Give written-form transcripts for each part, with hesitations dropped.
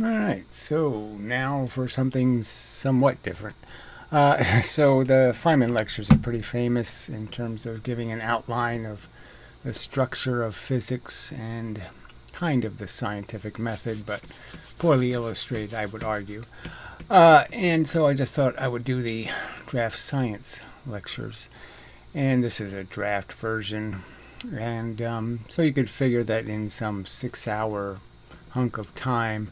All right, so now for something somewhat different. So the Feynman lectures are pretty famous in terms of giving an outline of the structure of physics and kind of the scientific method, but poorly illustrated, I would argue. And so I just thought I would do the DraftScience lectures, and this is a draft version. And so you could figure that in some 6 hour hunk of time,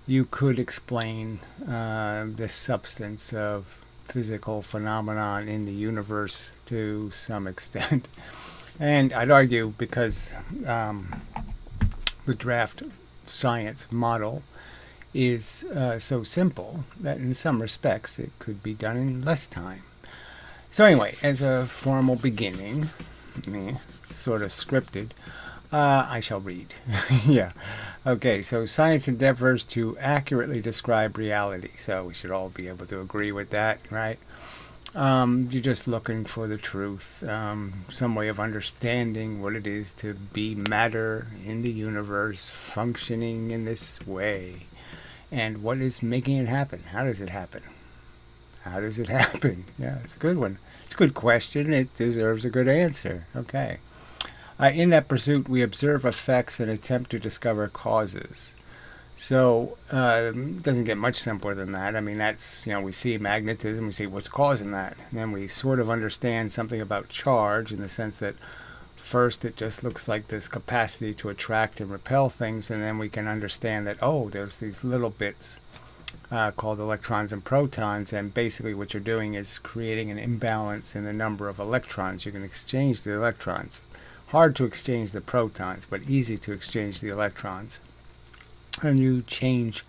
you could explain the substance of physical phenomenon in the universe to some extent. And I'd argue because the draft science model is so simple that in some respects it could be done in less time. So anyway, as a formal beginning, sort of scripted, I shall read. Yeah. Okay, so science endeavors to accurately describe reality. So we should all be able to agree with that, right? You're just looking for the truth, some way of understanding what it is to be matter in the universe functioning in this way. And what is making it happen? How does it happen? How does it happen? Yeah, it's a good one. It's a good question. It deserves a good answer. Okay. In that pursuit, we observe effects and attempt to discover causes. So it doesn't get much simpler than that. I mean, that's, we see magnetism, we see what's causing that. And then we sort of understand something about charge in the sense that first it just looks like this capacity to attract and repel things, and then we can understand that, oh, there's these little bits called electrons and protons, and basically what you're doing is creating an imbalance in the number of electrons. You can exchange the electrons. Hard to exchange the protons, but easy to exchange the electrons. And you change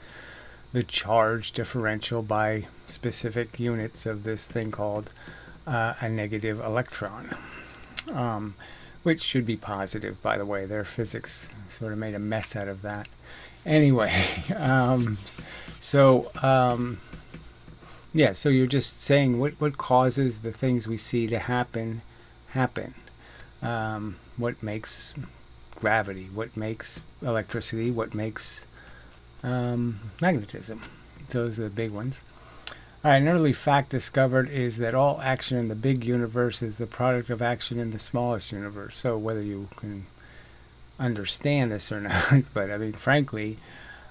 the charge differential by specific units of this thing called a negative electron, which should be positive, by the way. Their physics sort of made a mess out of that. Anyway, so you're just saying what causes the things we see to happen. What makes gravity? What makes electricity? What makes magnetism? Those are the big ones. All right, an early fact discovered is that all action in the big universe is the product of action in the smallest universe. So whether you can understand this or not, but I mean, frankly,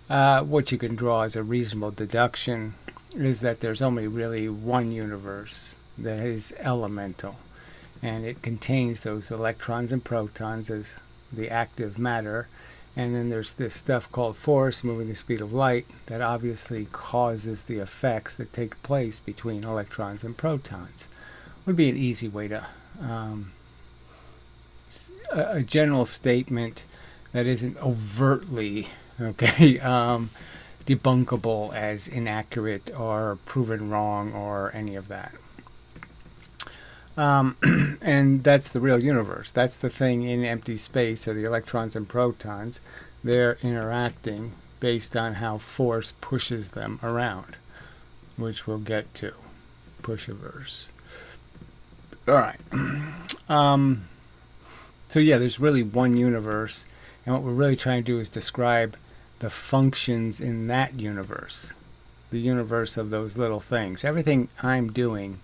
what you can draw as a reasonable deduction is that there's only really one universe that is elemental, and it contains those electrons and protons as the active matter. And then there's this stuff called force moving the speed of light that obviously causes the effects that take place between electrons and protons. Would be an easy way to a general statement that isn't overtly debunkable as inaccurate or proven wrong or any of that. And that's the real universe. That's the thing in empty space, or the electrons and protons. They're interacting based on how force pushes them around, which we'll get to. Pushiverse. All right. So yeah, there's really one universe, and what we're really trying to do is describe the functions in that universe, the universe of those little things. Everything I'm doing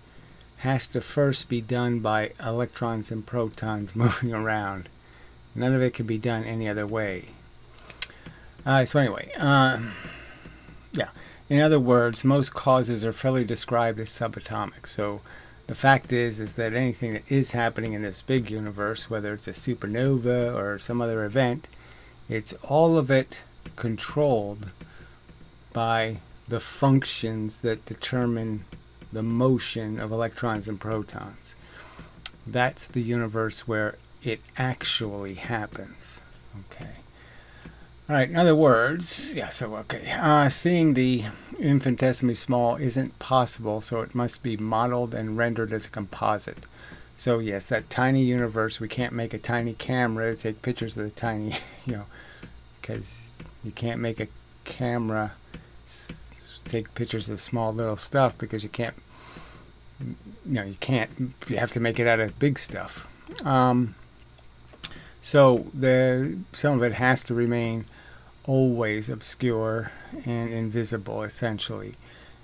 has to first be done by electrons and protons moving around. None of it can be done any other way. So anyway, in other words, most causes are fairly described as subatomic. So the fact is that anything that is happening in this big universe, whether it's a supernova or some other event, it's all of it controlled by the functions that determine the motion of electrons and protons. That's the universe where it actually happens. Okay. All right, in other words, seeing the infinitesimally small isn't possible, so it must be modeled and rendered as a composite. So yes, that tiny universe, we can't make a tiny camera to take pictures of the tiny, because you can't make a camera take pictures of the small little stuff, because you can't, you have to make it out of big stuff. So some of it has to remain always obscure and invisible, essentially.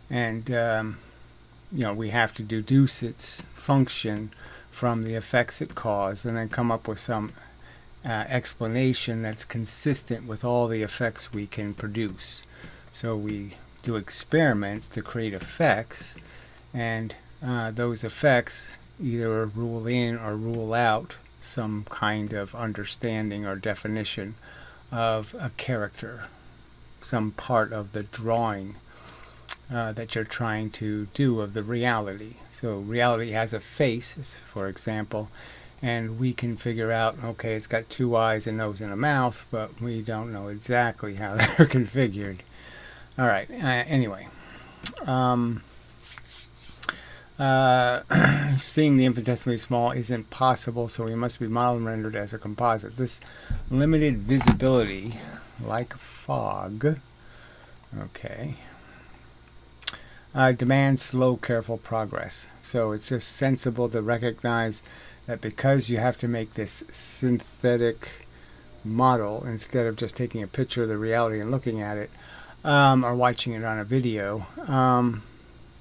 And, we have to deduce its function from the effects it causes and then come up with some explanation that's consistent with all the effects we can produce. So we do experiments to create effects, and those effects either rule in or rule out some kind of understanding or definition of a character, some part of the drawing that you're trying to do of the reality. So reality has a face, for example, and we can figure out, okay, it's got 2 eyes, a nose, and a mouth, but we don't know exactly how they're configured. All right, anyway. Seeing the infinitesimally small isn't possible, so we must be modeled and rendered as a composite. This limited visibility, like fog, okay, demands slow, careful progress. So it's just sensible to recognize that because you have to make this synthetic model instead of just taking a picture of the reality and looking at it, or watching it on a video,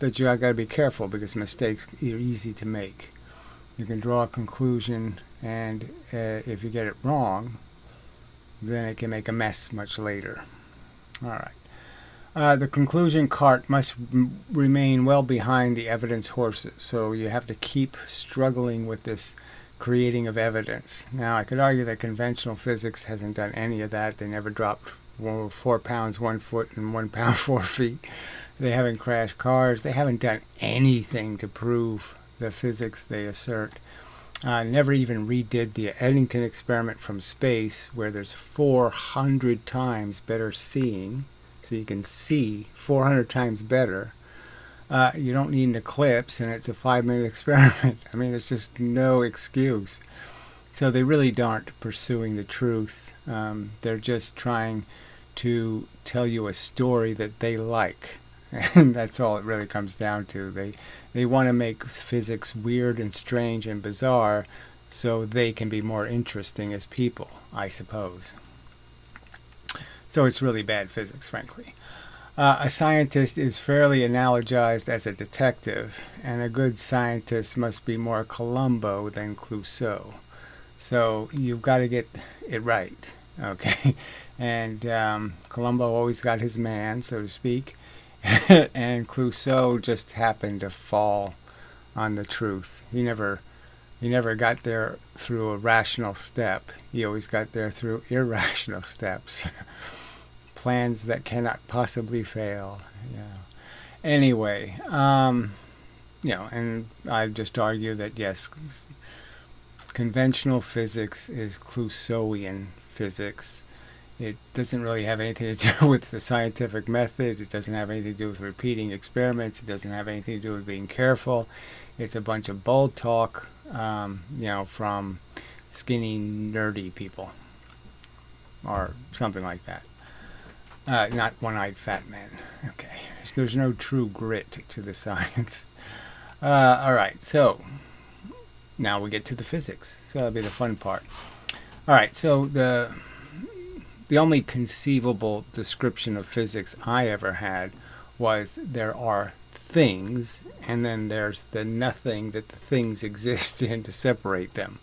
that you got to be careful because mistakes are easy to make. You can draw a conclusion, and if you get it wrong, then it can make a mess much later. All right. The conclusion cart must remain well behind the evidence horses, so you have to keep struggling with this creating of evidence. Now, I could argue that conventional physics hasn't done any of that. They never dropped 4 pounds 1 foot and 1 pound 4 feet. They haven't crashed cars. They haven't done anything to prove the physics they assert. Never even redid the Eddington experiment from space, where there's 400 times better seeing. So you can see 400 times better. You don't need an eclipse, and it's a 5-minute experiment. I mean, there's just no excuse. So they really aren't pursuing the truth. They're just trying to tell you a story that they like. And that's all it really comes down to. They want to make physics weird and strange and bizarre so they can be more interesting as people, I suppose. So it's really bad physics, frankly. A scientist is fairly analogized as a detective, and a good scientist must be more Columbo than Clousseau. So you've got to get it right, okay? And Columbo always got his man, so to speak, and Clousseau just happened to fall on the truth. He never got there through a rational step. He always got there through irrational steps. Plans that cannot possibly fail. Yeah. Anyway, and I just argue that yes, conventional physics is Clousseauian physics. It doesn't really have anything to do with the scientific method. It doesn't have anything to do with repeating experiments. It doesn't have anything to do with being careful. It's a bunch of bull talk, from skinny, nerdy people, or something like that. Not one-eyed fat men. Okay. There's no true grit to the science. All right. So now we get to the physics. So that'll be the fun part. All right. So the only conceivable description of physics I ever had was there are things, and then there's the nothing that the things exist in to separate them.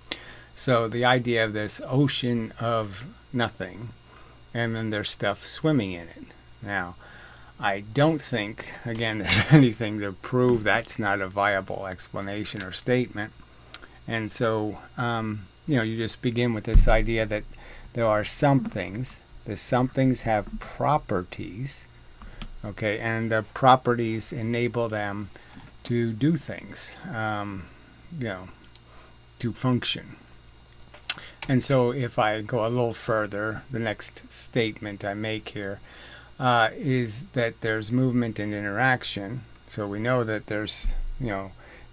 So the idea of this ocean of nothing, and then there's stuff swimming in it. Now, I don't think, again, there's anything to prove that's not a viable explanation or statement. And so, you just begin with this idea that there are somethings. The somethings have properties, okay, and the properties enable them to do things, to function. And so if I go a little further, the next statement I make here is that there's movement and interaction. So we know that there's,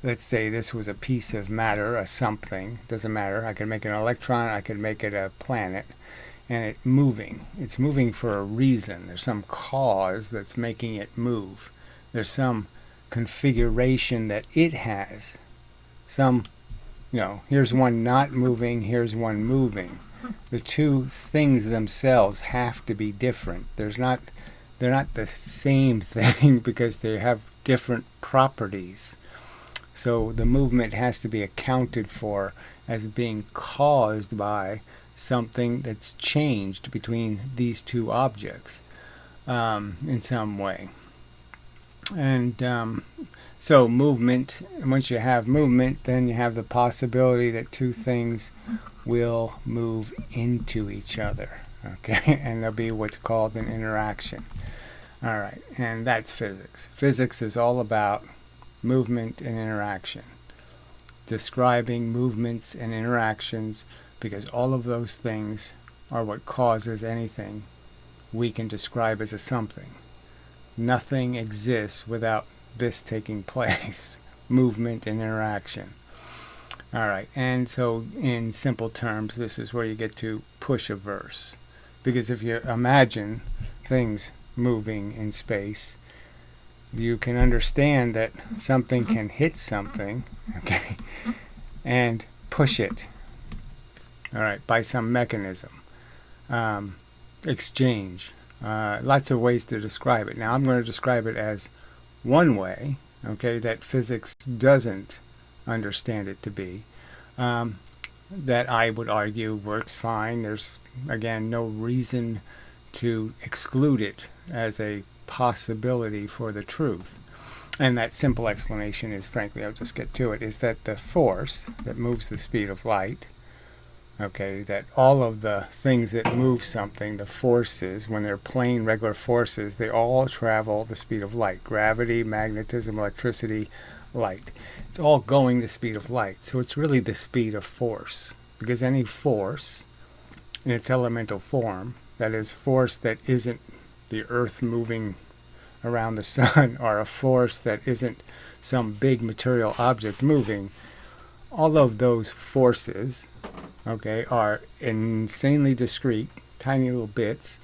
let's say this was a piece of matter, a something, doesn't matter. I could make an electron, I could make it a planet, and it's moving. It's moving for a reason. There's some cause that's making it move. There's some configuration that it has. Some, here's one not moving, here's one moving. the two things themselves have to be different. They're not the same thing because they have different properties. So the movement has to be accounted for as being caused by something that's changed between these two objects in some way. And so movement, once you have movement, then you have the possibility that two things will move into each other, okay? And there'll be what's called an interaction. All right, and that's physics. Physics is all about movement and interaction, describing movements and interactions, because all of those things are what causes anything we can describe as a something. Nothing exists without this taking place, movement and interaction. All right, and so in simple terms, this is where you get to push averse. Because if you imagine things moving in space, you can understand that something can hit something, okay, and push it, all right, by some mechanism. Exchange. Lots of ways to describe it. Now I'm going to describe it as one way, okay, that physics doesn't understand it to be, that I would argue works fine. There's, again, no reason to exclude it as a possibility for the truth. And that simple explanation is, frankly, I'll just get to it, is that the force that moves the speed of light, okay, that all of the things that move something, the forces, when they're plain regular forces, they all travel the speed of light. Gravity, magnetism, electricity, light. It's all going the speed of light. So it's really the speed of force. Because any force in its elemental form, that is, force that isn't the earth moving around the sun, or a force that isn't some big material object moving, all of those forces, okay, are insanely discrete, tiny little bits,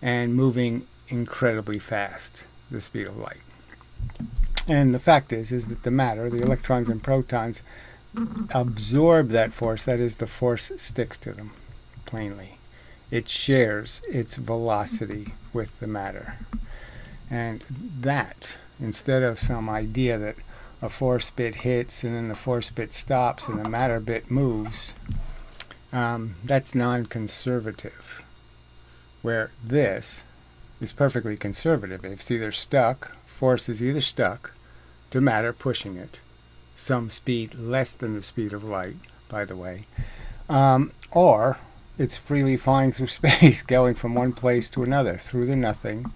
and moving incredibly fast, the speed of light. And the fact is that the matter, the electrons and protons, absorb that force. That is, the force sticks to them, plainly. It shares its velocity with the matter. And that, instead of some idea that a force bit hits and then the force bit stops and the matter bit moves, that's non-conservative. Where this is perfectly conservative. It's either stuck, force is either stuck to matter pushing it, some speed less than the speed of light, by the way, or it's freely flying through space, going from one place to another, through the nothing,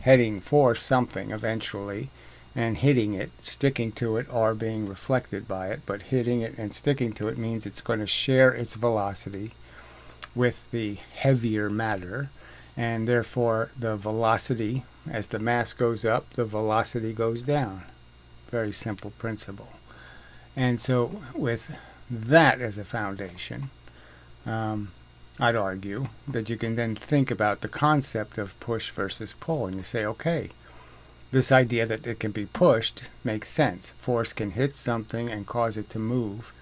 heading for something eventually, and hitting it, sticking to it, or being reflected by it. But hitting it and sticking to it means it's going to share its velocity with the heavier matter, and therefore the velocity, as the mass goes up, the velocity goes down. Very simple principle. And so with that as a foundation, I'd argue that you can then think about the concept of push versus pull, and you say, okay, this idea that it can be pushed makes sense. Force can hit something and cause it to move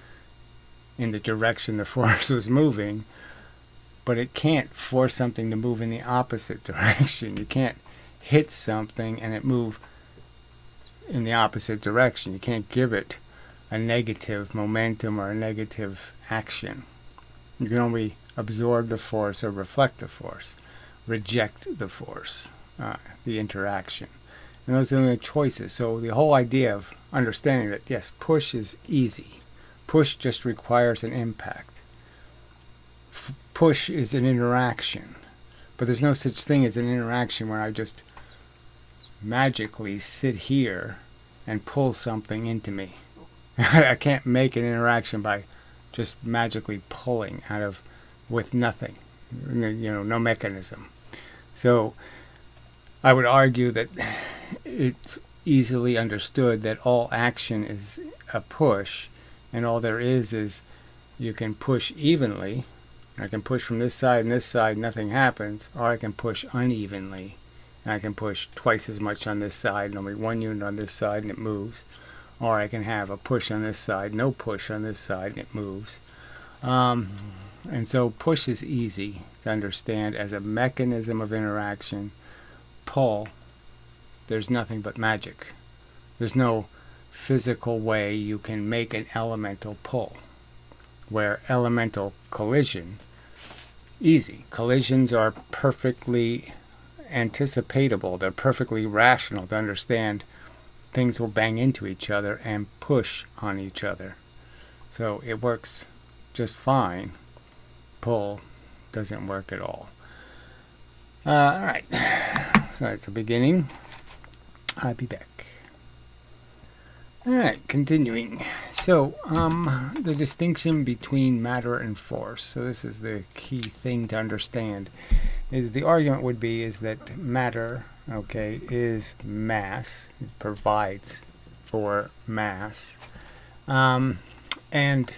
in the direction the force was moving, but it can't force something to move in the opposite direction. You can't hit something and it move in the opposite direction. You can't give it a negative momentum or a negative action. You can only absorb the force or reflect the force, reject the force, the interaction. And those are the choices. So the whole idea of understanding that, yes, push is easy. Push just requires an impact. Push is an interaction. But there's no such thing as an interaction where I just magically sit here and pull something into me. I can't make an interaction by just magically pulling out of with nothing, no mechanism. So I would argue that it's easily understood that all action is a push, and all there is you can push evenly. I can push from this side and this side, nothing happens, or I can push unevenly, and I can push twice as much on this side and only one unit on this side and it moves. Or I can have a push on this side, no push on this side, and it moves. And so push is easy to understand as a mechanism of interaction. Pull, there's nothing but magic. There's no physical way you can make an elemental pull. Where elemental collision, easy. Collisions are perfectly anticipatable. They're perfectly rational to understand. Things will bang into each other and push on each other. So it works just fine. Pull doesn't work at all. All right. So that's the beginning. I'll be back. All right, continuing. So the distinction between matter and force. So this is the key thing to understand. Is the argument would be is that matter, okay, is mass. It provides for mass, and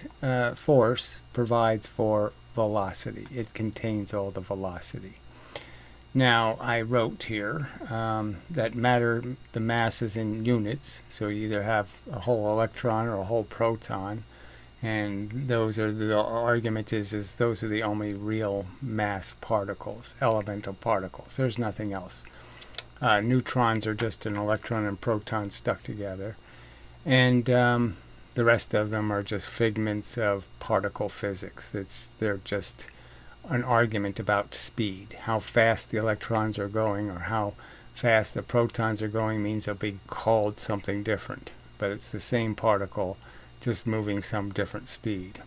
force provides for velocity. It contains all the velocity. Now, I wrote here that matter, the mass is in units, so you either have a whole electron or a whole proton, and those are the argument is those are the only real mass particles, elemental particles. There's nothing else. Neutrons are just an electron and proton stuck together, and the rest of them are just figments of particle physics. They're just an argument about speed. How fast the electrons are going or how fast the protons are going means they'll be called something different, but it's the same particle just moving some different speed.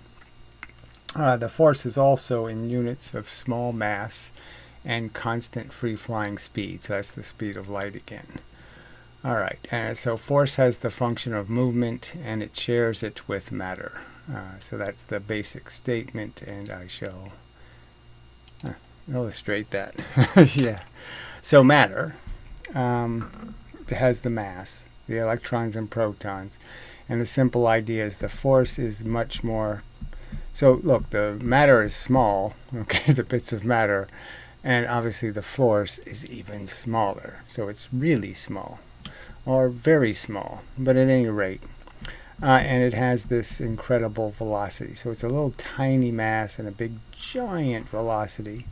The force is also in units of small mass and constant free-flying speed, so that's the speed of light again. All right, so force has the function of movement and it shares it with matter. So that's the basic statement, and I shall illustrate that. Yeah. So matter has the mass, the electrons and protons, and the simple idea is the force is much more. So look, the matter is small, okay, the bits of matter, and obviously the force is even smaller. So it's really small, or very small, but at any rate. And it has this incredible velocity. So it's a little tiny mass and a big giant velocity.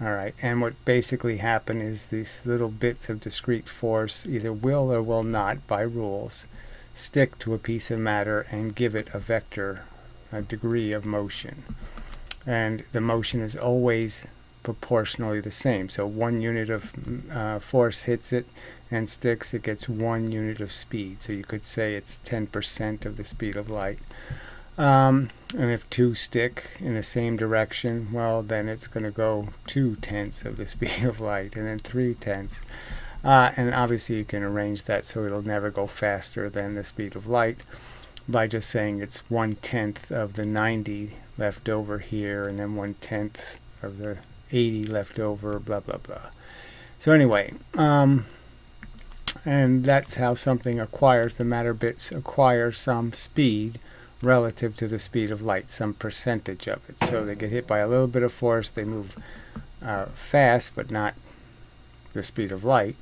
All right, and what basically happen is these little bits of discrete force either will or will not, by rules, stick to a piece of matter and give it a vector, a degree of motion. And the motion is always proportionally the same. So 1 unit of force hits it and sticks, it gets 1 unit of speed. So you could say it's 10% of the speed of light. And if 2 stick in the same direction, well, then it's going to go 2/10 of the speed of light, and then 3/10. And obviously you can arrange that so it'll never go faster than the speed of light by just saying it's 1/10 of the 90 left over here, and then 1/10 of the 80 left over, blah, blah, blah. So anyway, and that's how something acquires, the matter bits acquire some speed relative to the speed of light, some percentage of it. So they get hit by a little bit of force, they move fast, but not the speed of light.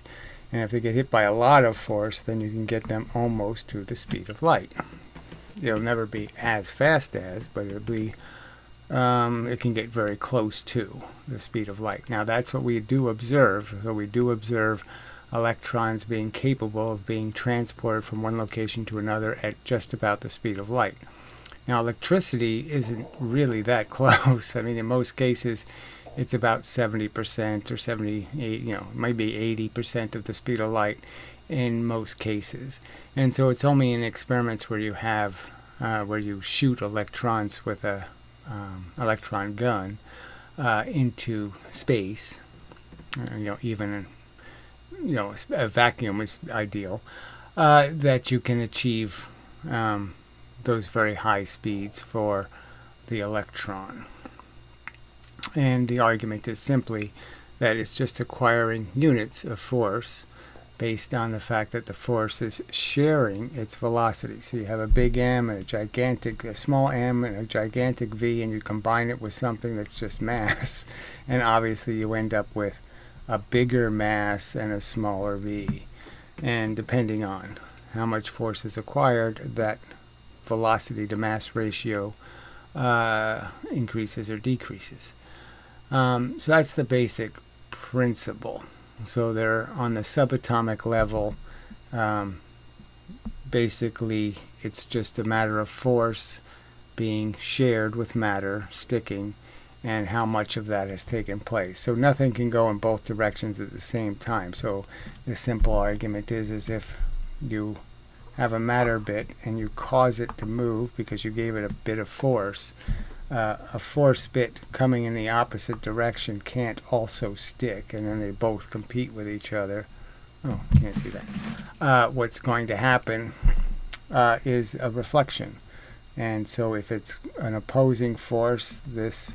And if they get hit by a lot of force, then you can get them almost to the speed of light. It'll never be as fast as, but it'll be, it can get very close to the speed of light. Now that's what we do observe. So we do observe electrons being capable of being transported from one location to another at just about the speed of light. Now electricity isn't really that close. I mean, in most cases it's about 70% or 78, maybe 80% of the speed of light in most cases. And so it's only in experiments where you have where you shoot electrons with a electron gun into space, even a vacuum is ideal, that you can achieve those very high speeds for the electron. And the argument is simply that it's just acquiring units of force based on the fact that the force is sharing its velocity. So you have a big M and a small m and a gigantic V, and you combine it with something that's just mass, and obviously you end up with a bigger mass and a smaller v. And depending on how much force is acquired, that velocity to mass ratio increases or decreases. So that's the basic principle. So they're on the subatomic level. Basically, it's just a matter of force being shared with matter, sticking, and how much of that has taken place. So nothing can go in both directions at the same time. So the simple argument is if you have a matter bit and you cause it to move because you gave it a bit of force, a force bit coming in the opposite direction can't also stick, and then they both compete with each other. Oh, can't see that. What's going to happen is a reflection. And so if it's an opposing force, this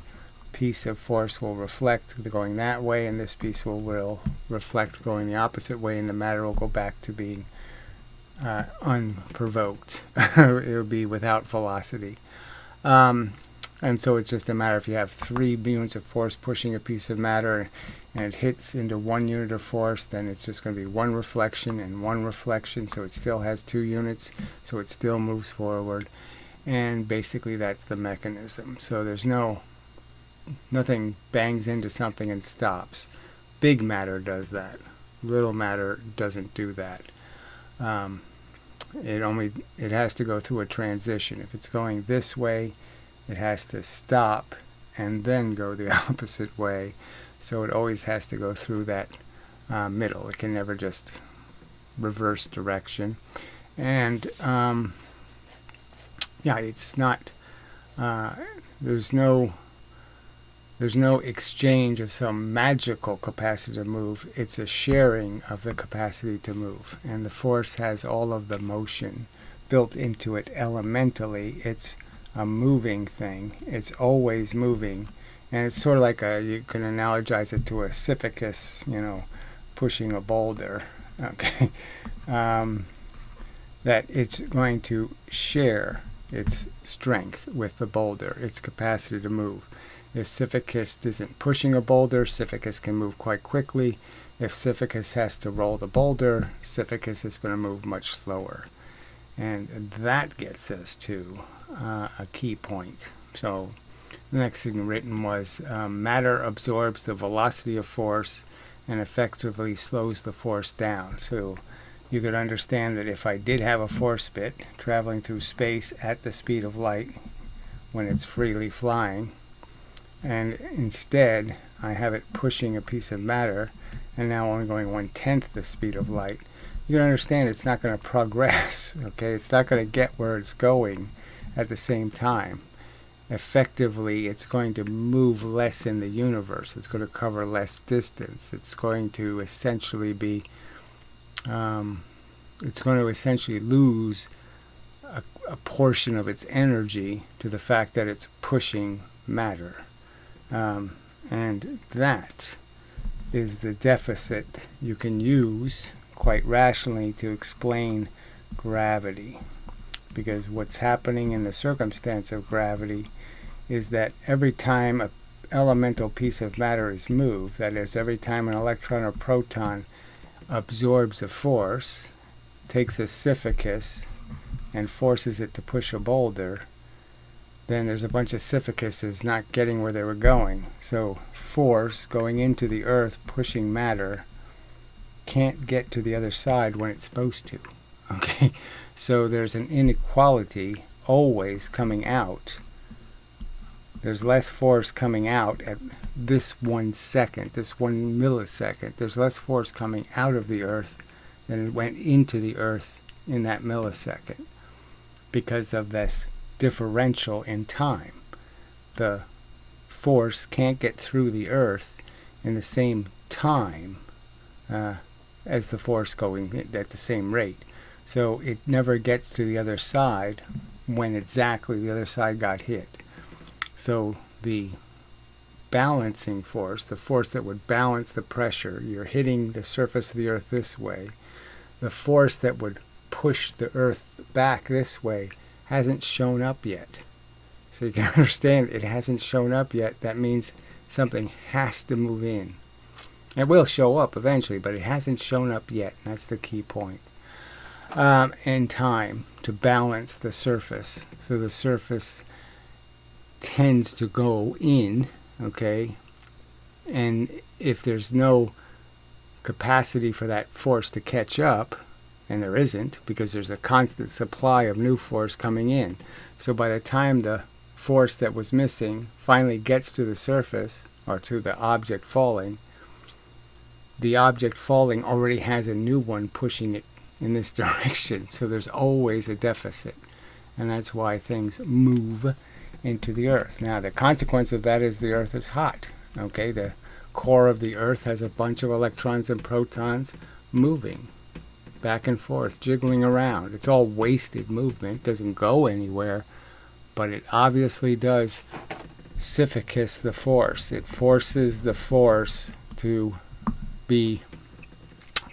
piece of force will reflect going that way, and this piece will reflect going the opposite way, and the matter will go back to being unprovoked. It will be without velocity. And so it's just a matter if you have 3 units of force pushing a piece of matter and it hits into 1 unit of force, then it's just going to be 1 reflection and 1 reflection, so it still has 2 units, so it still moves forward. And basically that's the mechanism. So there's nothing bangs into something and stops. Big matter does that. Little matter doesn't do that. It has to go through a transition. If it's going this way, it has to stop and then go the opposite way. So it always has to go through that middle. It can never just reverse direction. And it's not. There's no exchange of some magical capacity to move. It's a sharing of the capacity to move. And the force has all of the motion built into it elementally. It's a moving thing. It's always moving. And it's sort of like you can analogize it to a Sisyphus, pushing a boulder. Okay. That it's going to share its strength with the boulder, its capacity to move. If Sisyphus isn't pushing a boulder, Sisyphus can move quite quickly. If Sisyphus has to roll the boulder, Sisyphus is going to move much slower. And that gets us to a key point. So the next thing written was matter absorbs the velocity of force and effectively slows the force down. So you could understand that if I did have a force bit traveling through space at the speed of light when it's freely flying, and instead I have it pushing a piece of matter and now only going 1/10 the speed of light, you can understand it's not going to progress. Okay, it's not going to get where it's going at the same time. Effectively, it's going to move less in the universe. It's going to cover less distance. It's going to essentially be lose a portion of its energy to the fact that it's pushing matter. And that is the deficit you can use quite rationally to explain gravity. Because what's happening in the circumstance of gravity is that every time an elemental piece of matter is moved, that is, every time an electron or proton absorbs a force, takes a Sisyphus and forces it to push a boulder, then there's a bunch of Sisyphuses not getting where they were going. So force going into the earth pushing matter can't get to the other side when it's supposed to. Okay, so there's an inequality always coming out. There's less force coming out at this 1 second, this 1 millisecond. There's less force coming out of the earth than it went into the earth in that millisecond because of this differential in time. The force can't get through the earth in the same time as the force going at the same rate. So it never gets to the other side when exactly the other side got hit. So the balancing force, the force that would balance the pressure, you're hitting the surface of the earth this way, the force that would push the earth back this way hasn't shown up yet. So you can understand it hasn't shown up yet. That means something has to move in. It will show up eventually, but it hasn't shown up yet. And that's the key point. And time to balance the surface. So the surface tends to go in, okay? And if there's no capacity for that force to catch up, and there isn't, because there's a constant supply of new force coming in. So by the time the force that was missing finally gets to the surface, or to the object falling, the object falling already has a new one pushing it in this direction. So there's always a deficit. And that's why things move into the Earth. Now, the consequence of that is the Earth is hot. Okay, the core of the Earth has a bunch of electrons and protons moving back and forth, jiggling around. It's all wasted movement, doesn't go anywhere, but it obviously does suffocate the force. It forces the force to be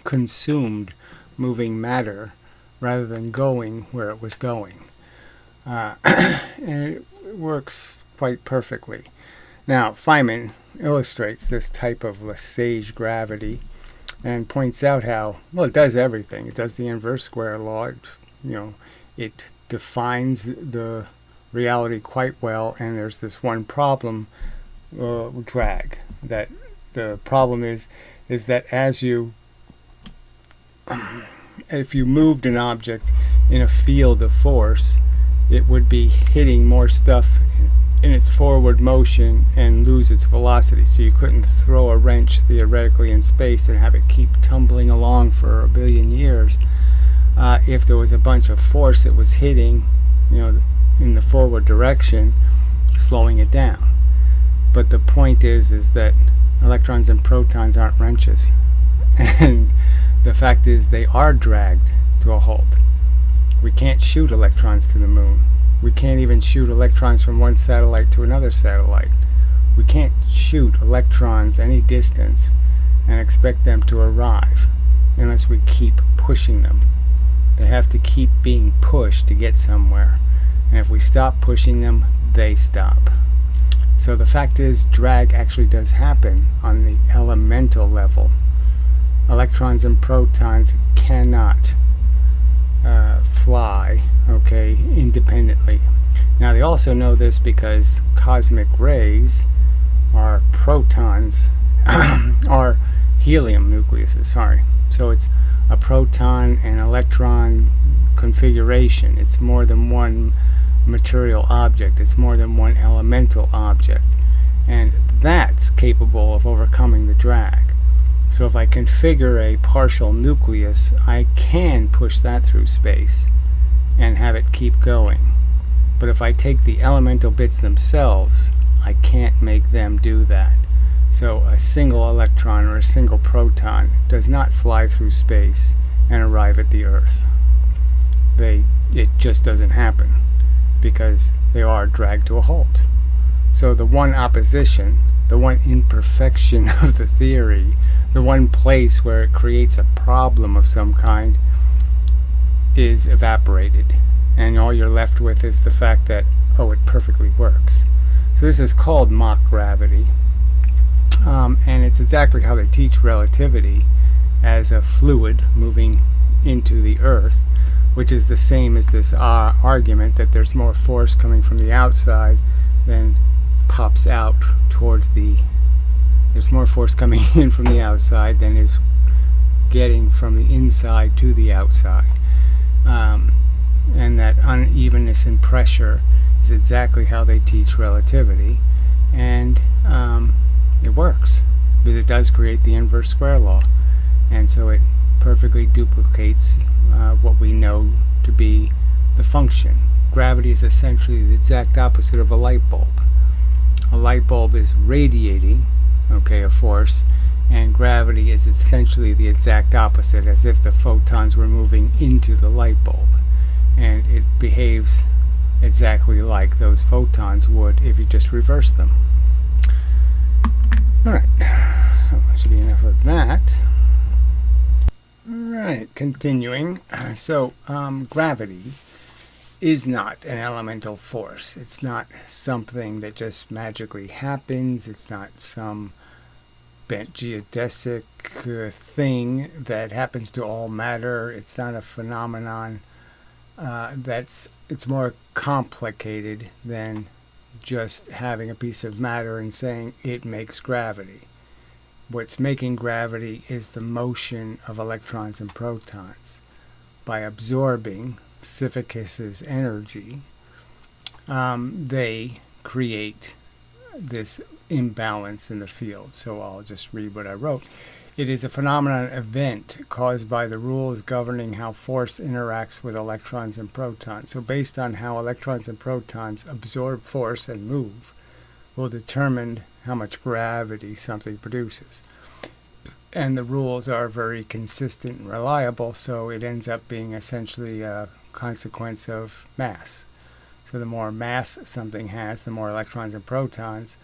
consumed, moving matter, rather than going where it was going. And it works quite perfectly. Now, Feynman illustrates this type of Lesage gravity and points out how, well, it does everything. It does the inverse square law. It defines the reality quite well, and there's this one problem, drag. That the problem is that as you, if you moved an object in a field of force, it would be hitting more stuff in its forward motion and lose its velocity. So you couldn't throw a wrench theoretically in space and have it keep tumbling along for a billion years if there was a bunch of force that was hitting, in the forward direction, slowing it down. But the point is that electrons and protons aren't wrenches. And the fact is they are dragged to a halt. We can't shoot electrons to the moon. We can't even shoot electrons from one satellite to another satellite. We can't shoot electrons any distance and expect them to arrive unless we keep pushing them. They have to keep being pushed to get somewhere. And if we stop pushing them, they stop. So the fact is, drag actually does happen on the elemental level. Electrons and protons cannot fly, independently. Now, they also know this because cosmic rays are protons, are helium nucleuses, So it's a proton and electron configuration. It's more than one material object. It's more than one elemental object. And that's capable of overcoming the drag. So if I configure a partial nucleus, I can push that through space and have it keep going. But if I take the elemental bits themselves, I can't make them do that. So a single electron or a single proton does not fly through space and arrive at the Earth. It just doesn't happen because they are dragged to a halt. So the one opposition, the one imperfection of the theory, the one place where it creates a problem of some kind, is evaporated. And all you're left with is the fact that, it perfectly works. So this is called mock gravity. And it's exactly how they teach relativity as a fluid moving into the Earth, which is the same as this argument that there's more force coming from the outside than pops out towards there's more force coming in from the outside than is getting from the inside to the outside. And that unevenness in pressure is exactly how they teach relativity. And it works because it does create the inverse square law. And so it perfectly duplicates what we know to be the function. Gravity is essentially the exact opposite of a light bulb. A light bulb is radiating, a force, and gravity is essentially the exact opposite, as if the photons were moving into the light bulb. And it behaves exactly like those photons would if you just reverse them. Alright, that should be enough of that. Alright, continuing. So, gravity is not an elemental force. It's not something that just magically happens. It's not some bent geodesic thing that happens to all matter. It's not a phenomenon it's more complicated than just having a piece of matter and saying it makes gravity. What's making gravity is the motion of electrons and protons. By absorbing Sisyphus's energy, they create this imbalance in the field. So I'll just read what I wrote. It is a phenomenon event caused by the rules governing how force interacts with electrons and protons. So based on how electrons and protons absorb force and move will determine how much gravity something produces. And the rules are very consistent and reliable, so it ends up being essentially a consequence of mass. So the more mass something has, the more electrons and protons,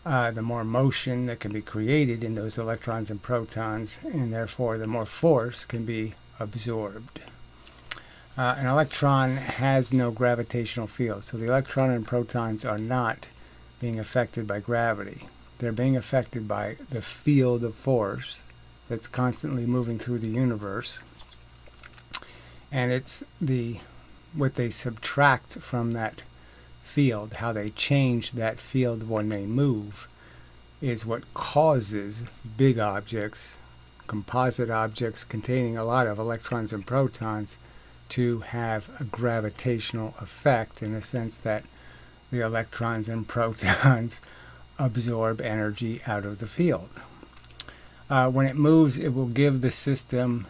the more motion that can be created in those electrons and protons, and therefore the more force can be absorbed. An electron has no gravitational field, so the electron and protons are not being affected by gravity. They're being affected by the field of force that's constantly moving through the universe, and it's what they subtract from that field, how they change that field when they move, is what causes big objects, composite objects containing a lot of electrons and protons, to have a gravitational effect, in the sense that the electrons and protons absorb energy out of the field. When it moves, it will give the system,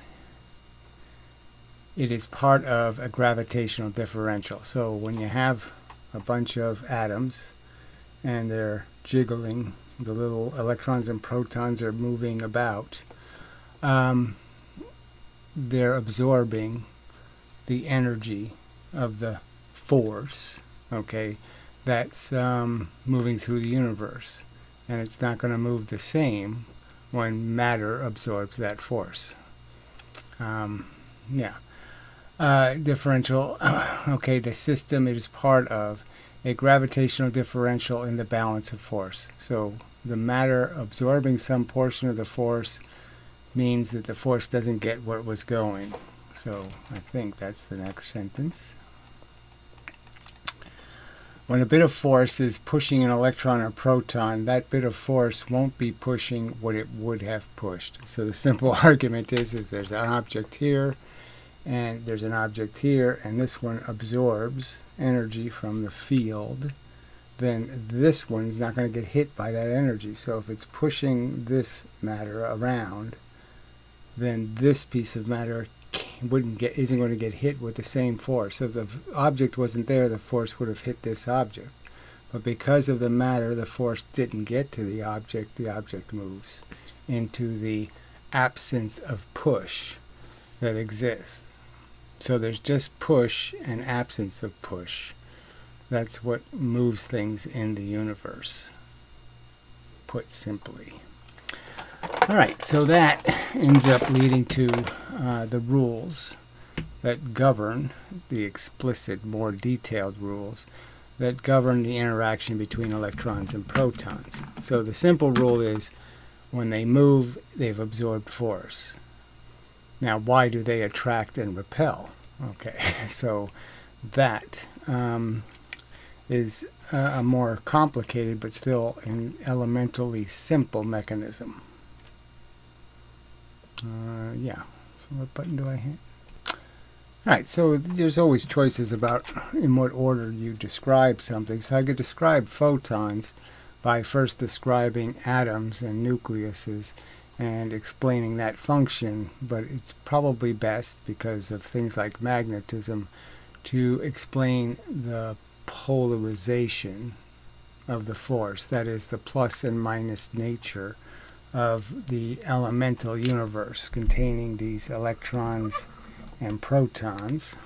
it is part of a gravitational differential. So when you have a bunch of atoms and they're jiggling, the little electrons and protons are moving about, they're absorbing the energy of the force, okay, that's moving through the universe. And it's not going to move the same when matter absorbs that force. Differential, okay, the system is part of a gravitational differential in the balance of force. So the matter absorbing some portion of the force means that the force doesn't get where it was going. So I think that's the next sentence. When a bit of force is pushing an electron or proton, that bit of force won't be pushing what it would have pushed. So the simple argument is if there's an object here and there's an object here, and this one absorbs energy from the field, then this one's not going to get hit by that energy. So if it's pushing this matter around, then this piece of matter isn't going to get hit with the same force. So if the object wasn't there, the force would have hit this object. But because of the matter, the force didn't get to the object moves into the absence of push that exists. So there's just push and absence of push. That's what moves things in the universe, put simply. All right, so that ends up leading to the rules that govern, the explicit, more detailed rules that govern the interaction between electrons and protons. So the simple rule is when they move, they've absorbed force. Now, why do they attract and repel? Okay, so that is a more complicated but still an elementally simple mechanism. So what button do I hit? Alright, so there's always choices about in what order you describe something. So I could describe photons by first describing atoms and nucleuses and explaining that function, but it's probably best, because of things like magnetism, to explain the polarization of the force, that is, the plus and minus nature of the elemental universe containing these electrons and protons.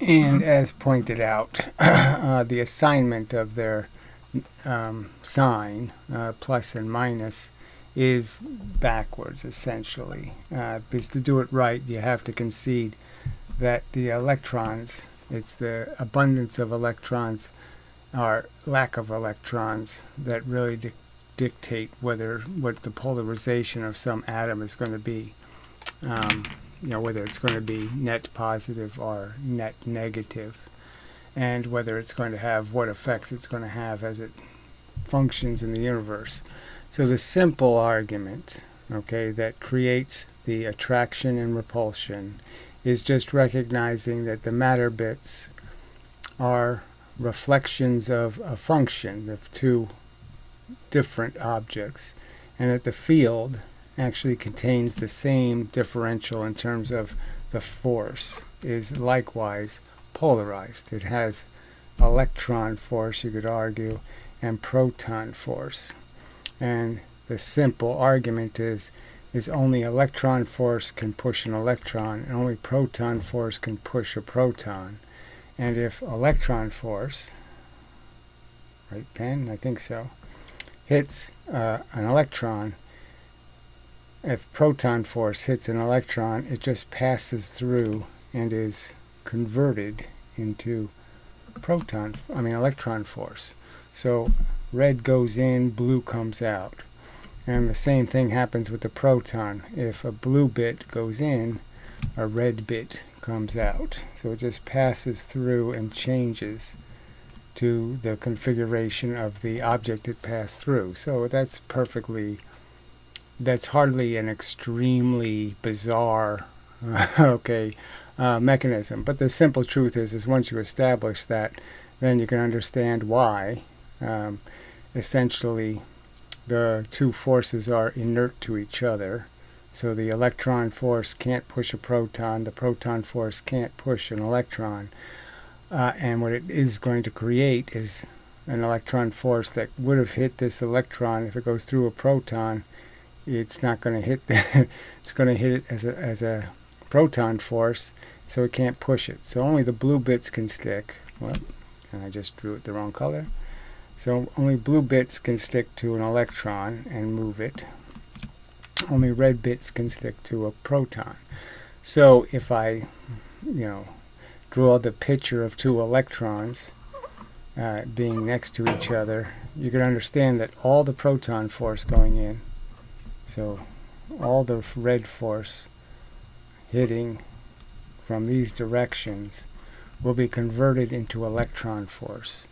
And as pointed out, the assignment of their sign, plus and minus, is backwards, essentially. Because to do it right, you have to concede that the electrons, it's the abundance of electrons or lack of electrons that really dictate what the polarization of some atom is going to be. Whether it's going to be net positive or net negative. and whether it's going to have what effects it's going to have as it functions in the universe. So the simple argument, okay, that creates the attraction and repulsion is just recognizing that the matter bits are reflections of a function of two different objects, and that the field actually contains the same differential in terms of the force is likewise polarized. It has electron force, you could argue, and proton force. And the simple argument is only electron force can push an electron, and only proton force can push a proton. And if electron force, right pen, I think so, hits an electron, if proton force hits an electron, it just passes through and is converted into electron force. So red goes in, blue comes out. And the same thing happens with the proton. If a blue bit goes in, a red bit comes out. So it just passes through and changes to the configuration of the object it passed through. So that's hardly an extremely bizarre mechanism. But the simple truth is once you establish that, then you can understand why essentially the two forces are inert to each other. So the electron force can't push a proton, the proton force can't push an electron, and what it is going to create is an electron force that would have hit this electron. If it goes through a proton, it's not going to hit it's going to hit it as a proton force, so it can't push it. So only the blue bits can stick. Well, and I just drew it the wrong color. So only blue bits can stick to an electron and move it. Only red bits can stick to a proton. So if I, draw the picture of two electrons being next to each other, you can understand that all the proton force going in, so all the red force hitting from these directions, will be converted into electron force.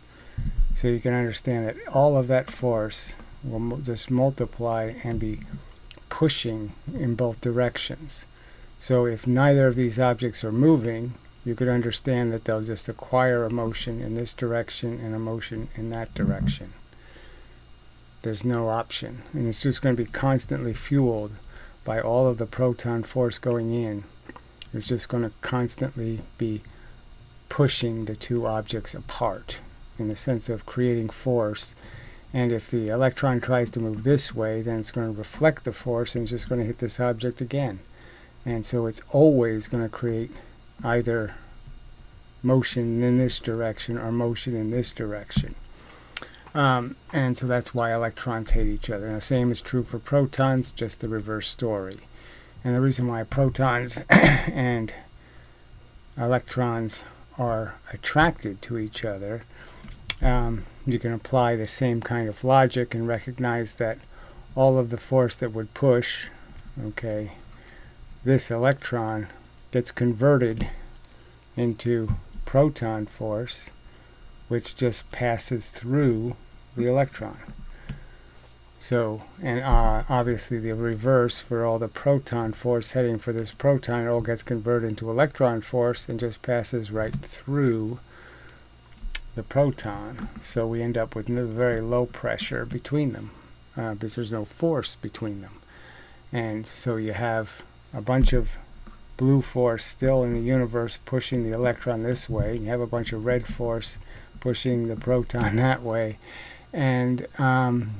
So you can understand that all of that force will just multiply and be pushing in both directions. So if neither of these objects are moving, you could understand that they'll just acquire a motion in this direction and a motion in that direction. There's no option. And it's just going to be constantly fueled by all of the proton force going in. It's just going to constantly be pushing the two objects apart in the sense of creating force. And if the electron tries to move this way, then it's going to reflect the force and it's just going to hit this object again. And so it's always going to create either motion in this direction or motion in this direction. And so that's why electrons hate each other. And the same is true for protons, just the reverse story. And the reason why protons and electrons are attracted to each other, you can apply the same kind of logic and recognize that all of the force that would push, this electron gets converted into proton force, which just passes through the electron. So, and obviously the reverse for all the proton force heading for this proton, it all gets converted into electron force and just passes right through the proton. So we end up with very low pressure between them because there's no force between them. And so you have a bunch of blue force still in the universe pushing the electron this way. You have a bunch of red force pushing the proton that way. And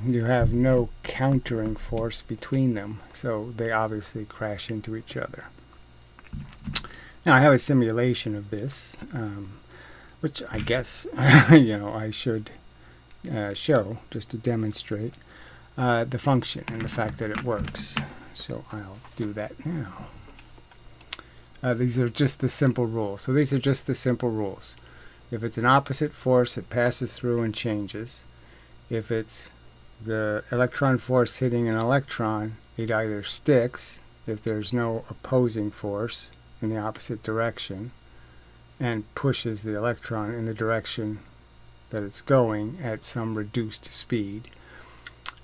you have no countering force between them. So they obviously crash into each other. Now I have a simulation of this, which I guess I should show just to demonstrate the function and the fact that it works. So I'll do that now. These are just the simple rules. So these are just the simple rules. If it's an opposite force, it passes through and changes. If it's the electron force hitting an electron, it either sticks if there's no opposing force in the opposite direction, and pushes the electron in the direction that it's going at some reduced speed.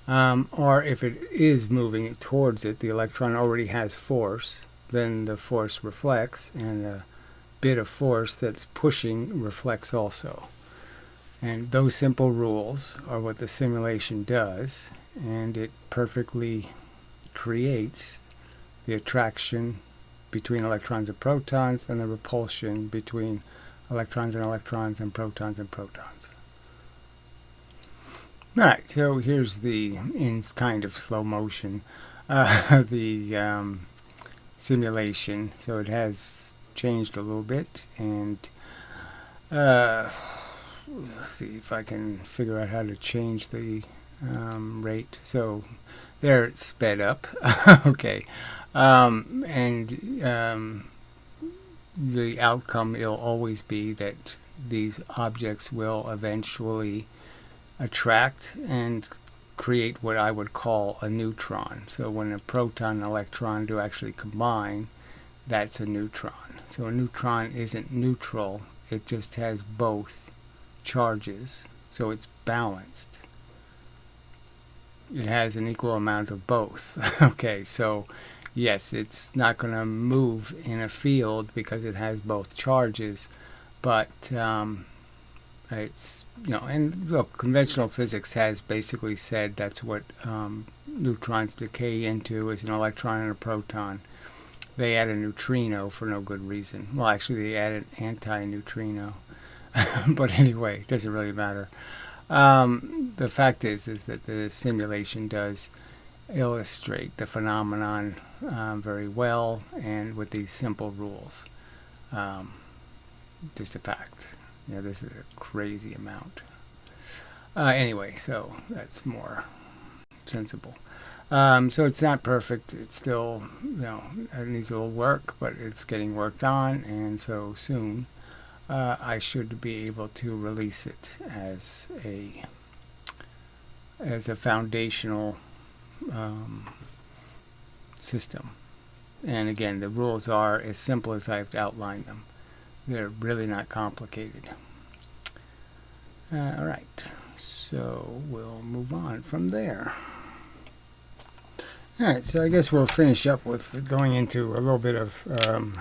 Or if it is moving towards it, the electron already has force, then the force reflects, and the bit of force that's pushing reflects also. And those simple rules are what the simulation does, and it perfectly creates the attraction between electrons and protons, and the repulsion between electrons and electrons and protons and protons. Alright, so here's the, in kind of slow motion, the simulation. So it has changed a little bit, and let's see if I can figure out how to change the rate. So there, it's sped up. Okay. The outcome will always be that these objects will eventually attract and create what I would call a neutron. So when a proton and electron do actually combine, that's a neutron. So a neutron isn't neutral, it just has both charges, so it's balanced. It has an equal amount of both. Okay, so yes, it's not going to move in a field because it has both charges, but it's, and look, conventional physics has basically said that's what neutrons decay into, is an electron and a proton. They add a neutrino for no good reason. Well, actually, they add an anti-neutrino. But anyway, it doesn't really matter. The fact is that the simulation does illustrate the phenomenon very well, and with these simple rules. Just a fact. This is a crazy amount. Anyway, so that's more sensible. So it's not perfect. It's still, it needs a little work, but it's getting worked on, and so soon I should be able to release it as a foundational system. And again, the rules are as simple as I've outlined them. They're really not complicated. All right, so we'll move on from there. All right, so I guess we'll finish up with going into a little bit of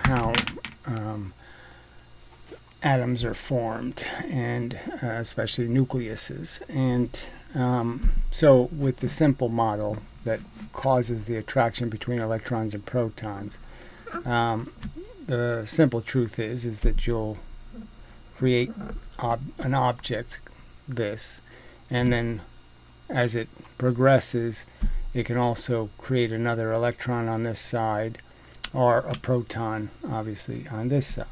how atoms are formed, and especially nucleuses. And so with the simple model that causes the attraction between electrons and protons, the simple truth is that you'll create an object, this, and then as it progresses, it can also create another electron on this side, or a proton, obviously, on this side.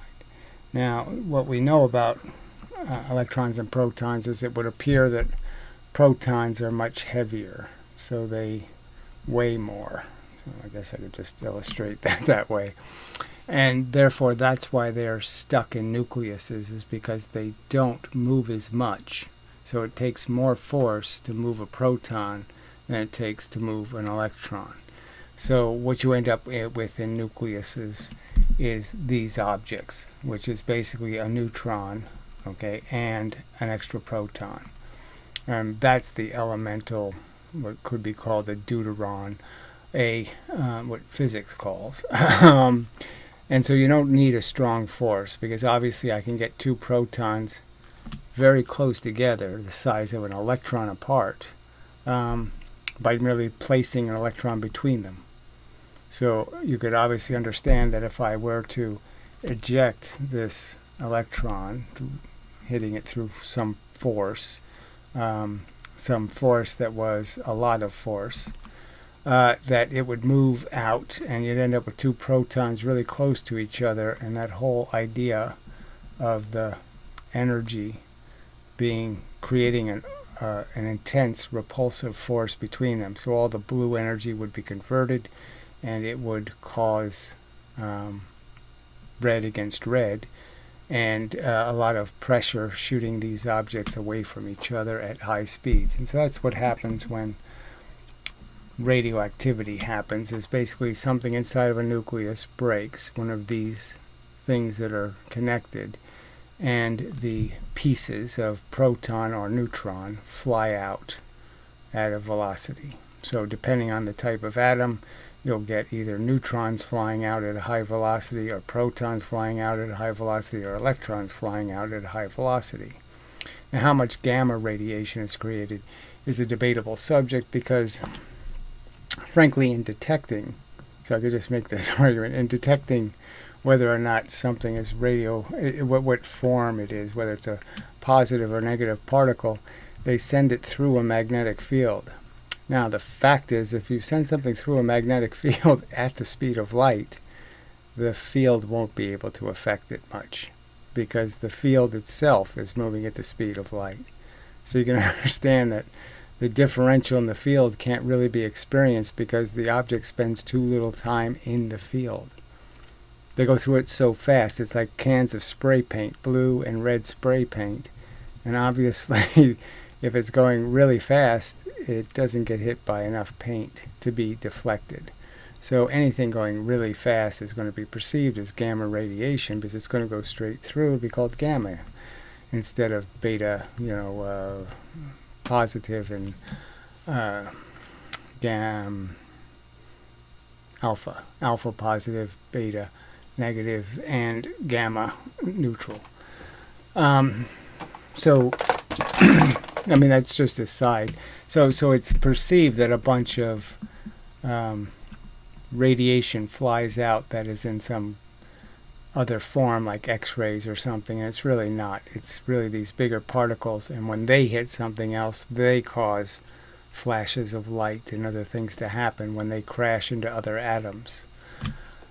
Now, what we know about electrons and protons is it would appear that protons are much heavier, so they weigh more. So I guess I could just illustrate that way. And therefore, that's why they're stuck in nucleuses, is because they don't move as much. So it takes more force to move a proton than it takes to move an electron. So what you end up with in nucleuses is these objects, which is basically a neutron, okay, and an extra proton. And that's the elemental, what could be called a deuteron, what physics calls. And so you don't need a strong force, because obviously I can get two protons very close together, the size of an electron apart, by merely placing an electron between them. So you could obviously understand that if I were to eject this electron, hitting it through some force that was a lot of force, that it would move out, and you'd end up with two protons really close to each other, and that whole idea of the energy creating an intense repulsive force between them. So all the blue energy would be converted, and it would cause red against red, and a lot of pressure shooting these objects away from each other at high speeds. And so that's what happens when radioactivity happens, is basically something inside of a nucleus breaks, one of these things that are connected, and the pieces of proton or neutron fly out at a velocity. So depending on the type of atom, you'll get either neutrons flying out at a high velocity, or protons flying out at a high velocity, or electrons flying out at a high velocity. Now, how much gamma radiation is created is a debatable subject because, frankly, in detecting, so I could just make this argument, in detecting whether or not something is what form it is, whether it's a positive or negative particle, they send it through a magnetic field. Now, the fact is, if you send something through a magnetic field at the speed of light, the field won't be able to affect it much, because the field itself is moving at the speed of light. So you can understand that the differential in the field can't really be experienced because the object spends too little time in the field. They go through it so fast. It's like cans of spray paint, blue and red spray paint. And obviously, if it's going really fast, it doesn't get hit by enough paint to be deflected. So anything going really fast is going to be perceived as gamma radiation because it's going to go straight through. It'll be called gamma instead of beta, positive and alpha positive, beta negative, and gamma neutral. So I mean, that's just a side. So it's perceived that a bunch of radiation flies out that is in some other form, like X-rays or something, and it's really not. It's really these bigger particles, and when they hit something else, they cause flashes of light and other things to happen when they crash into other atoms.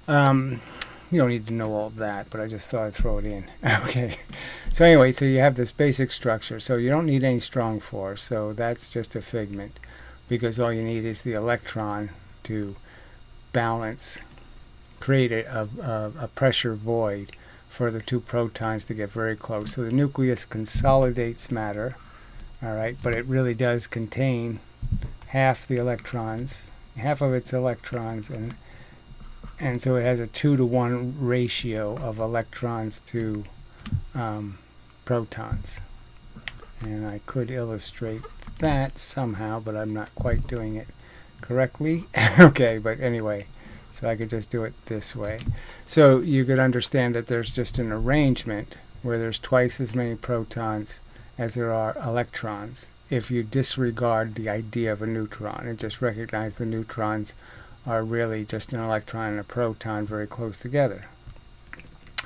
You don't need to know all of that, but I just thought I'd throw it in. Okay. So anyway, so you have this basic structure. So you don't need any strong force. So that's just a figment, because all you need is the electron to balance, create a pressure void for the two protons to get very close. So the nucleus consolidates matter, all right, but it really does contain half the electrons, half of its electrons, and so it has a 2-to-1 ratio of electrons to protons. And I could illustrate that somehow, but I'm not quite doing it correctly. Okay, but anyway, so I could just do it this way. So you could understand that there's just an arrangement where there's twice as many protons as there are electrons if you disregard the idea of a neutron and just recognize the neutrons are really just an electron and a proton very close together.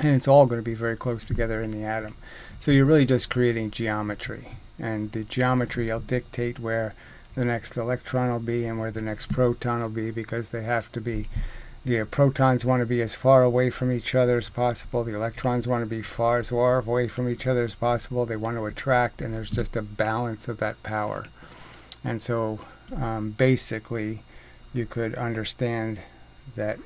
And it's all going to be very close together in the atom. So you're really just creating geometry. And the geometry will dictate where the next electron will be and where the next proton will be, because they have to be, the protons want to be as far away from each other as possible. The electrons want to be as far away from each other as possible. They want to attract, and there's just a balance of that power. And so basically, you could understand that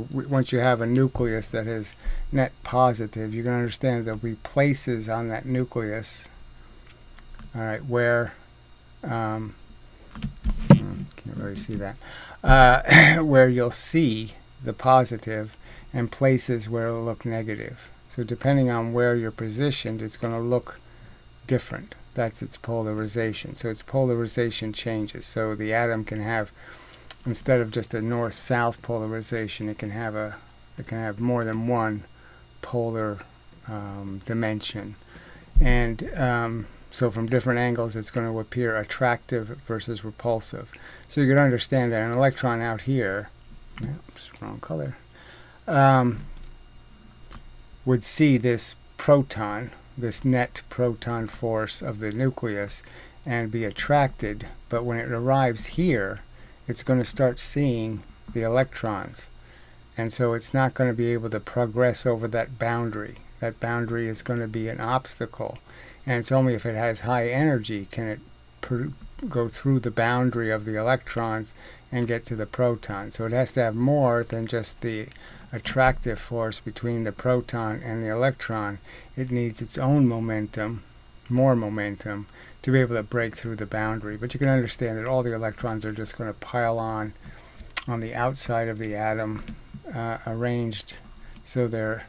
once you have a nucleus that is net positive, you can understand there'll be places on that nucleus, all right, where can't really see that, where you'll see the positive, and places where it'll look negative. So depending on where you're positioned, it's going to look different. That's its polarization. So its polarization changes. So the atom can have, instead of just a north-south polarization, it can have more than one polar dimension. And so from different angles, it's going to appear attractive versus repulsive. So you can understand that an electron out here, oops, wrong color, would see this proton, this net proton force of the nucleus, and be attracted, but when it arrives here, it's going to start seeing the electrons, and so it's not going to be able to progress over that boundary. That boundary is going to be an obstacle, and it's only if it has high energy can it go through the boundary of the electrons and get to the proton. So it has to have more than just the attractive force between the proton and the electron. It needs its own momentum, more momentum, to be able to break through the boundary. But you can understand that all the electrons are just going to pile on the outside of the atom arranged so they're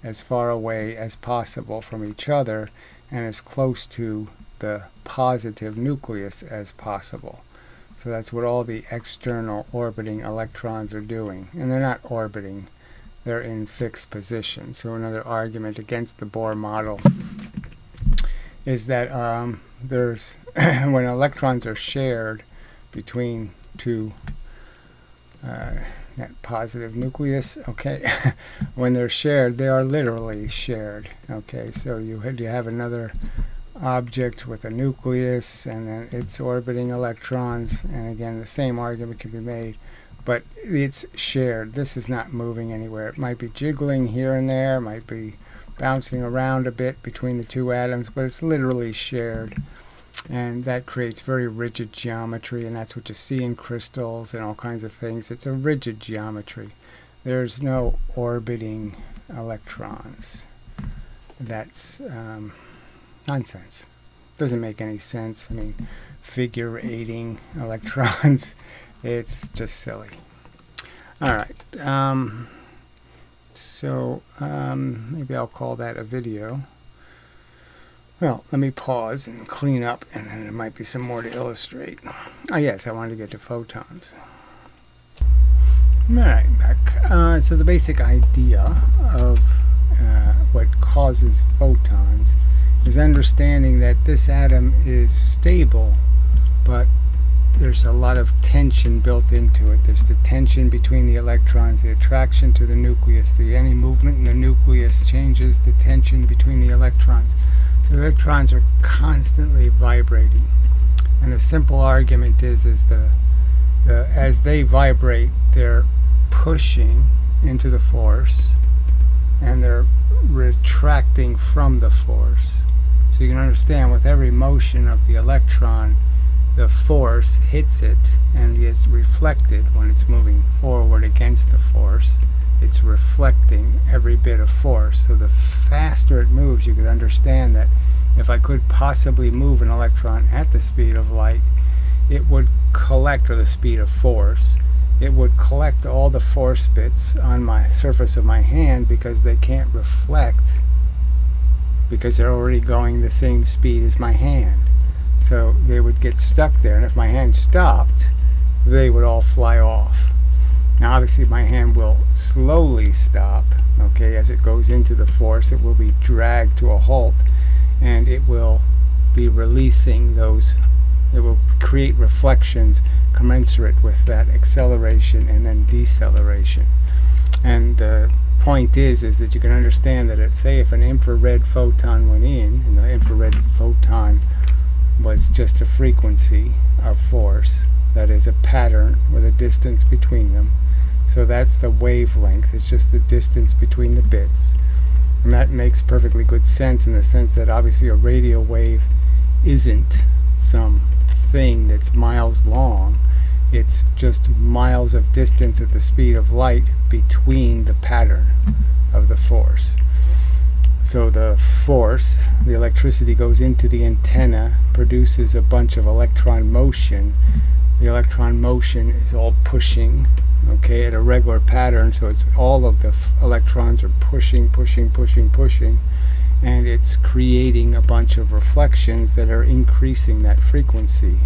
as far away as possible from each other and as close to the positive nucleus as possible. So that's what all the external orbiting electrons are doing. And they're not orbiting, they're in fixed position. So another argument against the Bohr model is that there's when electrons are shared between two that positive nucleus, okay, when they're shared, they are literally shared, okay. So you have another object with a nucleus, and then it's orbiting electrons, and again the same argument can be made, but it's shared. This is not moving anywhere. It might be jiggling here and there, might be bouncing around a bit between the two atoms, but it's literally shared. And that creates very rigid geometry, and that's what you see in crystals and all kinds of things. It's a rigid geometry. There's no orbiting electrons. That's nonsense. Doesn't make any sense. I mean, figure eighting electrons, it's just silly. All right. Maybe I'll call that a video. Well, let me pause and clean up, and then there might be some more to illustrate. Oh yes, I wanted to get to photons. Alright, back. So the basic idea of what causes photons is understanding that this atom is stable, but there's a lot of tension built into it. There's the tension between the electrons, the attraction to the nucleus. Any movement in the nucleus changes the tension between the electrons. So the electrons are constantly vibrating. And a simple argument is as they vibrate, they're pushing into the force, and they're retracting from the force. So you can understand, with every motion of the electron, the force hits it and gets reflected when it's moving forward against the force. It's reflecting every bit of force. So the faster it moves, you could understand that if I could possibly move an electron at the speed of light, it would collect, or the speed of force, it would collect all the force bits on my surface of my hand, because they can't reflect, because they're already going the same speed as my hand. So they would get stuck there, and if my hand stopped, they would all fly off. Now obviously my hand will slowly stop, okay, as it goes into the force. It will be dragged to a halt, and it will be releasing those, it will create reflections commensurate with that acceleration and then deceleration. And the point is that you can understand that, say if an infrared photon went in, and the infrared photon was just a frequency of force, that is a pattern with a distance between them. So that's the wavelength. It's just the distance between the bits. And that makes perfectly good sense, in the sense that obviously a radio wave isn't some thing that's miles long. It's just miles of distance at the speed of light between the pattern of the force. So the force, the electricity, goes into the antenna, produces a bunch of electron motion. The electron motion is all pushing, okay, at a regular pattern. So it's all of the electrons are pushing, and it's creating a bunch of reflections that are increasing that frequency.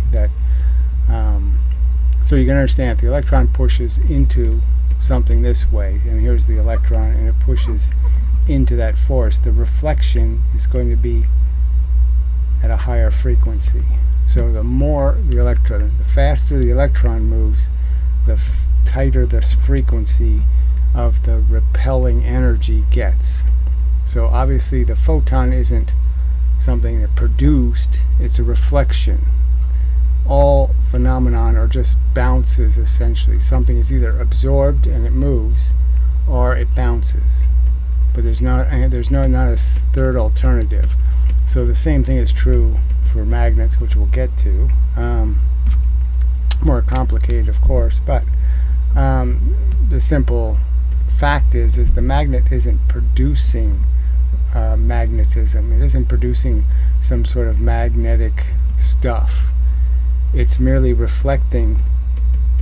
So you can understand, if the electron pushes into something this way, and here's the electron, and it pushes into that force, the reflection is going to be at a higher frequency. So the more the electron, the faster the electron moves, the tighter the frequency of the repelling energy gets. So obviously the photon isn't something that produced, it's a reflection. All phenomenon are just bounces, essentially. Something is either absorbed and it moves, or it bounces. But there's not a third alternative. So the same thing is true for magnets, which we'll get to. More complicated, of course, but the simple fact is the magnet isn't producing magnetism. It isn't producing some sort of magnetic stuff. It's merely reflecting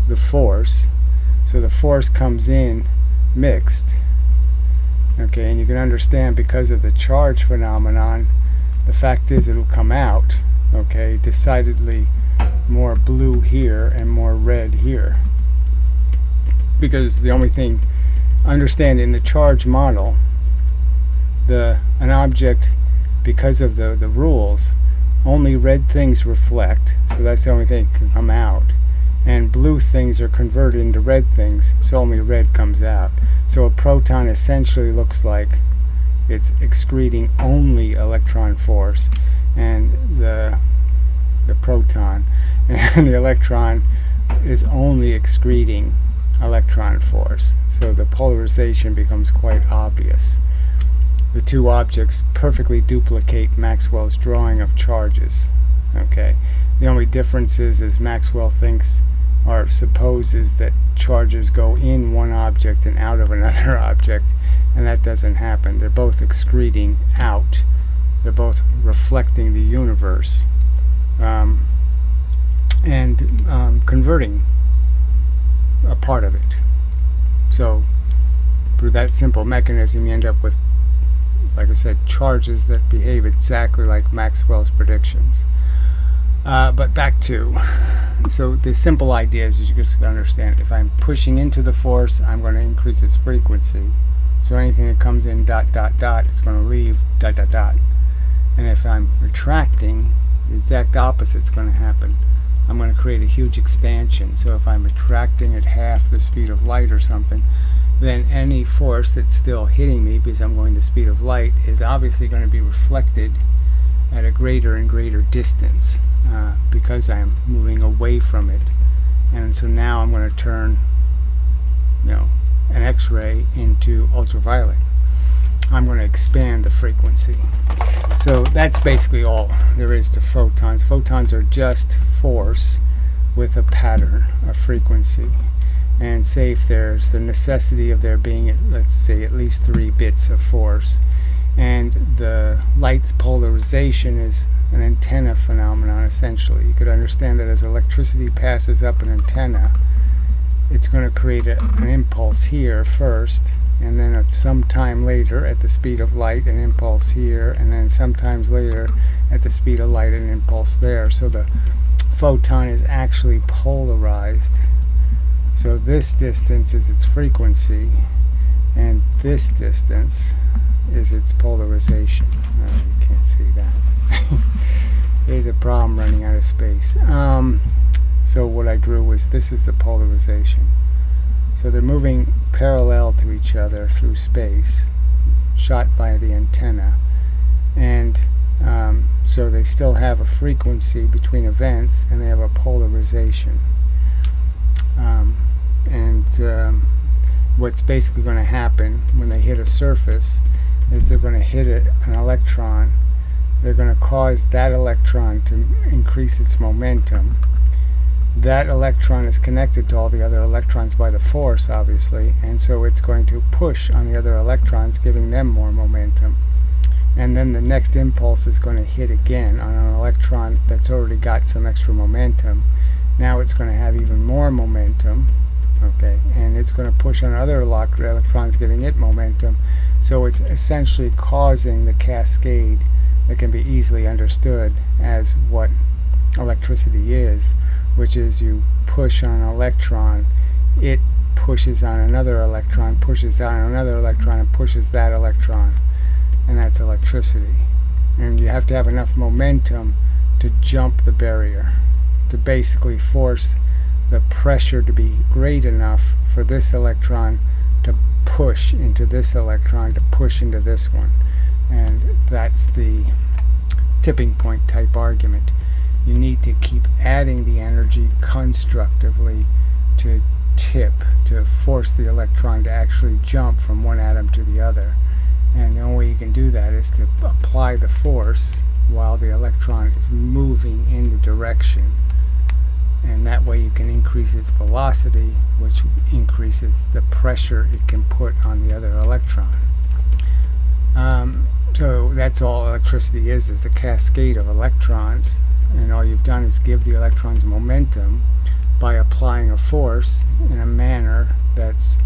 the force. So the force comes in mixed. Okay, and you can understand because of the charge phenomenon, the fact is it'll come out, okay, decidedly more blue here and more red here. Because the only thing, understand in the charge model, an object, because of the rules, only red things reflect, so that's the only thing that can come out. And blue things are converted into red things, so only red comes out. So a proton essentially looks like it's excreting only electron force, and the proton and the electron is only excreting electron force. So the polarization becomes quite obvious. The two objects perfectly duplicate Maxwell's drawing of charges. Okay, the only difference is Maxwell thinks or supposes that charges go in one object and out of another object, and that doesn't happen. They're both excreting out. They're both reflecting the universe and converting a part of it. So through that simple mechanism, you end up with, like I said, charges that behave exactly like Maxwell's predictions. But back to, so the simple idea is you just understand, if I'm pushing into the force, I'm going to increase its frequency. So anything that comes in dot dot dot, it's going to leave dot dot dot. And if I'm retracting, the exact opposite is going to happen. I'm going to create a huge expansion. So if I'm retracting at half the speed of light or something, then any force that's still hitting me, because I'm going the speed of light, is obviously going to be reflected at a greater and greater distance because I'm moving away from it. And so now I'm going to turn, an X-ray into ultraviolet. I'm going to expand the frequency. So that's basically all there is to photons. Photons are just force with a pattern, a frequency. And say if there's the necessity of there being, let's say, at least 3 bits of force, and the light's polarization is an antenna phenomenon, essentially. You could understand that as electricity passes up an antenna, it's going to create an impulse here first, and then at some time later, at the speed of light, an impulse here, and then sometimes later, at the speed of light, an impulse there. So the photon is actually polarized. So this distance is its frequency, and this distance is its polarization. You can't see that. There's a problem running out of space. So what I drew was, this is the polarization. So they're moving parallel to each other through space, shot by the antenna. And so they still have a frequency between events, and they have a polarization. What's basically going to happen when they hit a surface is they're going to hit an electron. They're going to cause that electron to increase its momentum. That electron is connected to all the other electrons by the force, obviously, and so it's going to push on the other electrons, giving them more momentum. And then the next impulse is going to hit again on an electron that's already got some extra momentum. Now it's going to have even more momentum, okay, and it's going to push on other electrons, giving it momentum. So it's essentially causing the cascade that can be easily understood as what electricity is, which is you push on an electron, it pushes on another electron, pushes on another electron, and pushes that electron, and that's electricity. And you have to have enough momentum to jump the barrier, to basically force the pressure to be great enough for this electron to push into this electron, to push into this one. And that's the tipping point type argument. You need to keep adding the energy constructively to tip, to force the electron to actually jump from one atom to the other. And the only way you can do that is to apply the force while the electron is moving in the direction. And that way you can increase its velocity, which increases the pressure it can put on the other electron. So that's all electricity is a cascade of electrons, and all you've done is give the electrons momentum by applying a force in a manner that's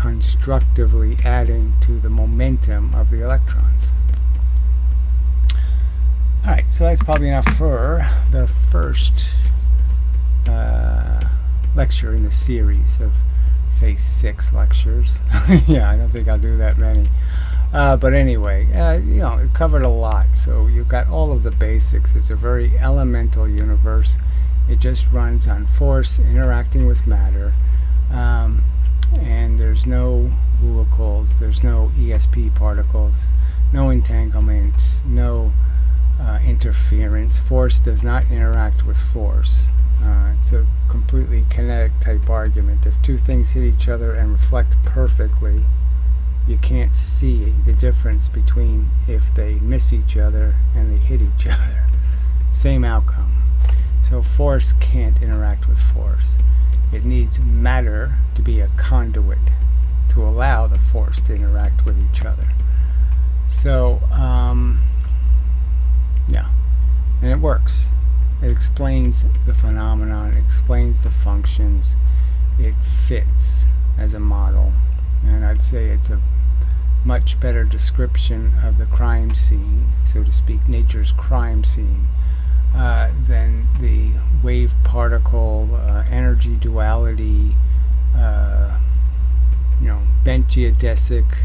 constructively adding to the momentum of the electrons. Alright, so that's probably enough for the first lecture in the series of, say, 6 lectures. Yeah, I don't think I'll do that many. But anyway, it covered a lot. So you've got all of the basics. It's a very elemental universe. It just runs on force interacting with matter. And there's no vehicles, there's no ESP particles, no entanglement, no interference. Force does not interact with force. It's a completely kinetic type argument. If two things hit each other and reflect perfectly, you can't see the difference between if they miss each other and they hit each other. Same outcome. So force can't interact with force. It needs matter to be a conduit to allow the force to interact with each other. So, yeah. And it works. It explains the phenomenon, it explains the functions, it fits as a model. And I'd say it's a much better description of the crime scene, so to speak, nature's crime scene, than the wave-particle, energy duality, bent geodesic,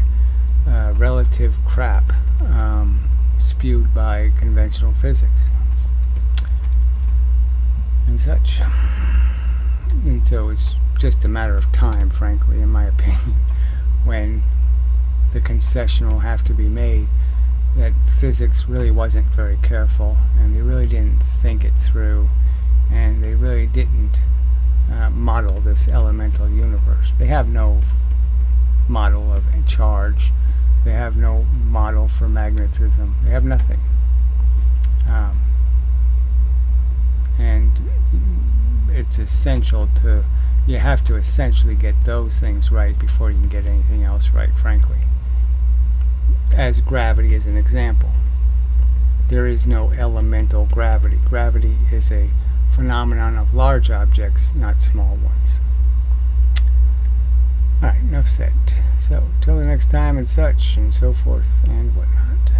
relative crap spewed by conventional physics and such. And so it's just a matter of time, frankly, in my opinion, when the concession will have to be made that physics really wasn't very careful, and they really didn't think it through, and they really didn't model this elemental universe. They have no model of charge. They have no model for magnetism. They have nothing. And it's essential to, you have to essentially get those things right before you can get anything else right, frankly. As gravity is an example. There is no elemental gravity. Gravity is a phenomenon of large objects, not small ones. Alright, enough said. So, till the next time and such and so forth and whatnot.